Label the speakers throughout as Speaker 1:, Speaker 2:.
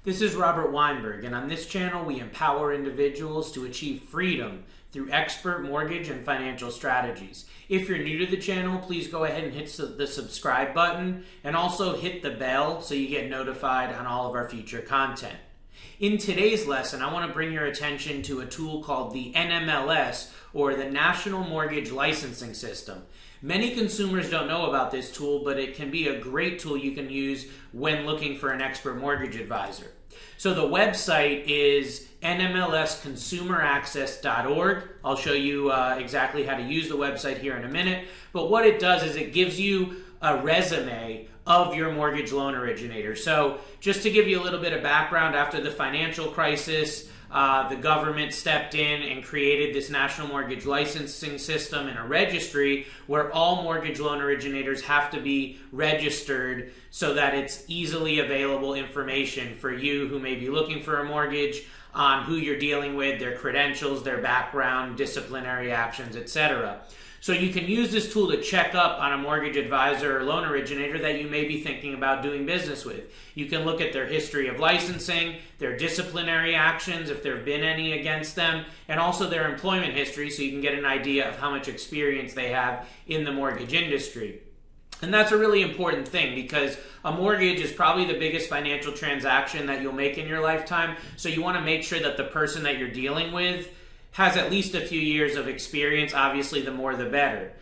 Speaker 1: This is Robert Weinberg, and on this channel we empower individuals to achieve freedom through expert mortgage and financial strategies. If you're new to the channel, please go ahead and hit the subscribe button and also hit the bell so you get notified on all of our future content. In today's lesson, I want to bring your attention to a tool called the NMLS, or the National Mortgage Licensing System. Many consumers don't know about this tool, but it can be a great tool you can use when looking for an expert mortgage advisor. So the website is nmlsconsumeraccess.org. I'll show you exactly how to use the website here in a minute. But what it does is it gives you a resume of your mortgage loan originator. So just to give you a little bit of background, after the financial crisis, the government stepped in and created this national mortgage licensing system and a registry where all mortgage loan originators have to be registered so that it's easily available information for you who may be looking for a mortgage on who you're dealing with, their credentials, their background, disciplinary actions, etc. So you can use this tool to check up on a mortgage advisor or loan originator that you may be thinking about doing business with. You can look at their history of licensing, their disciplinary actions, if there have been any against them, and also their employment history so you can get an idea of how much experience they have in the mortgage industry. And that's a really important thing because a mortgage is probably the biggest financial transaction that you'll make in your lifetime. So you want to make sure that the person that you're dealing with has at least a few years of experience. Obviously, the more the better.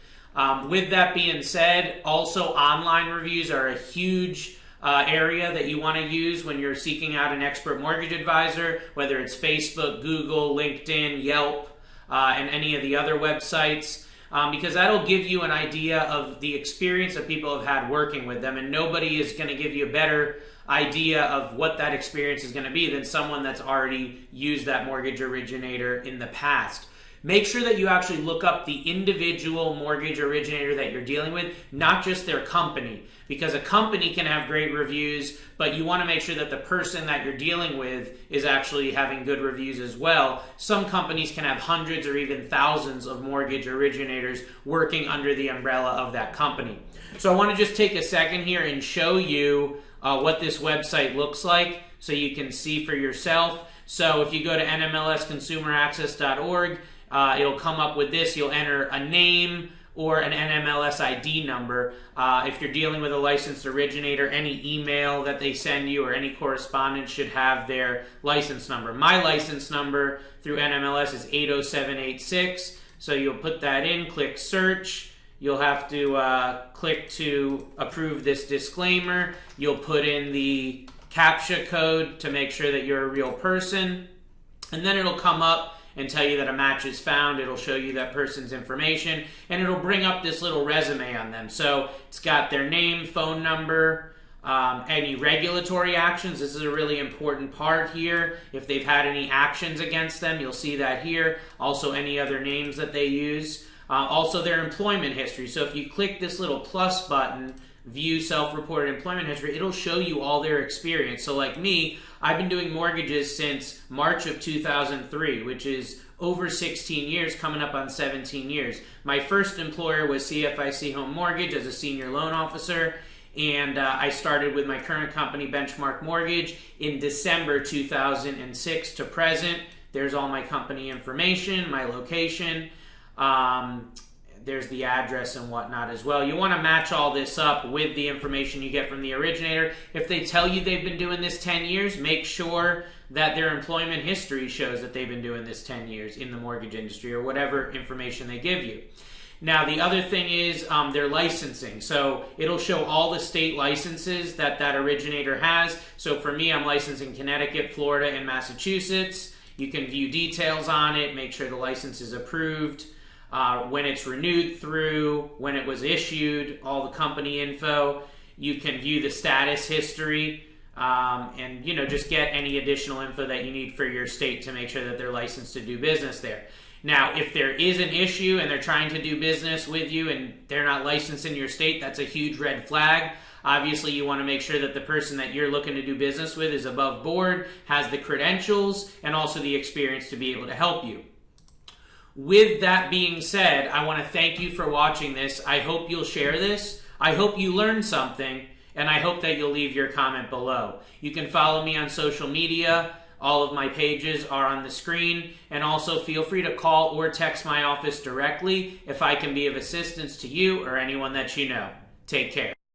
Speaker 1: With that being said, also online reviews are a huge area that you want to use when you're seeking out an expert mortgage advisor, whether it's Facebook, Google, LinkedIn, Yelp, and any of the other websites. Because that'll give you an idea of the experience that people have had working with them, and nobody is going to give you a better idea of what that experience is going to be than someone that's already used that mortgage originator in the past. Make sure that you actually look up the individual mortgage originator that you're dealing with, not just their company, because a company can have great reviews, but you want to make sure that the person that you're dealing with is actually having good reviews as well. Some companies can have hundreds or even thousands of mortgage originators working under the umbrella of that company. So I want to just take a second here and show you what this website looks like so you can see for yourself. So if you go to nmlsconsumeraccess.org, it'll come up with this. You'll enter a name or an NMLS ID number. If you're dealing with a licensed originator, any email that they send you or any correspondence should have their license number. My license number through NMLS is 80786. So you'll put that in, click search. You'll have to click to approve this disclaimer. You'll put in the CAPTCHA code to make sure that you're a real person. And then it'll come up and tell you that a match is found. It'll show you that person's information, and it'll bring up this little resume on them. So it's got their name, phone number, any regulatory actions. This is a really important part here. If they've had any actions against them, you'll see that here. Also any other names that they use. Also their employment history. So if you click this little plus button, view self-reported employment history, it'll show you all their experience. So like me, I've been doing mortgages since March of 2003, which is over 16 years, coming up on 17 years. My first employer was CFIC Home Mortgage as a senior loan officer, and I started with my current company, Benchmark Mortgage, in December 2006 to present. There's all my company information, my location. There's the address and whatnot as well. You want to match all this up with the information you get from the originator. If they tell you they've been doing this 10 years, make sure that their employment history shows that they've been doing this 10 years in the mortgage industry or whatever information they give you. Now, the other thing is their licensing. So it'll show all the state licenses that that originator has. So for me, I'm licensed in Connecticut, Florida, and Massachusetts. You can view details on it, make sure the license is approved, when it's renewed through, when it was issued, all the company info. You can view the status history and just get any additional info that you need for your state to make sure that they're licensed to do business there. Now, if there is an issue and they're trying to do business with you and they're not licensed in your state, that's a huge red flag. Obviously, you want to make sure that the person that you're looking to do business with is above board, has the credentials, and also the experience to be able to help you. With that being said, I want to thank you for watching this. I hope you'll share this. I hope you learned something. and I hope that you'll leave your comment below. You can follow me on social media. All of my pages are on the screen, and also feel free to call or text my office directly if I can be of assistance to you or anyone that you know. Take care.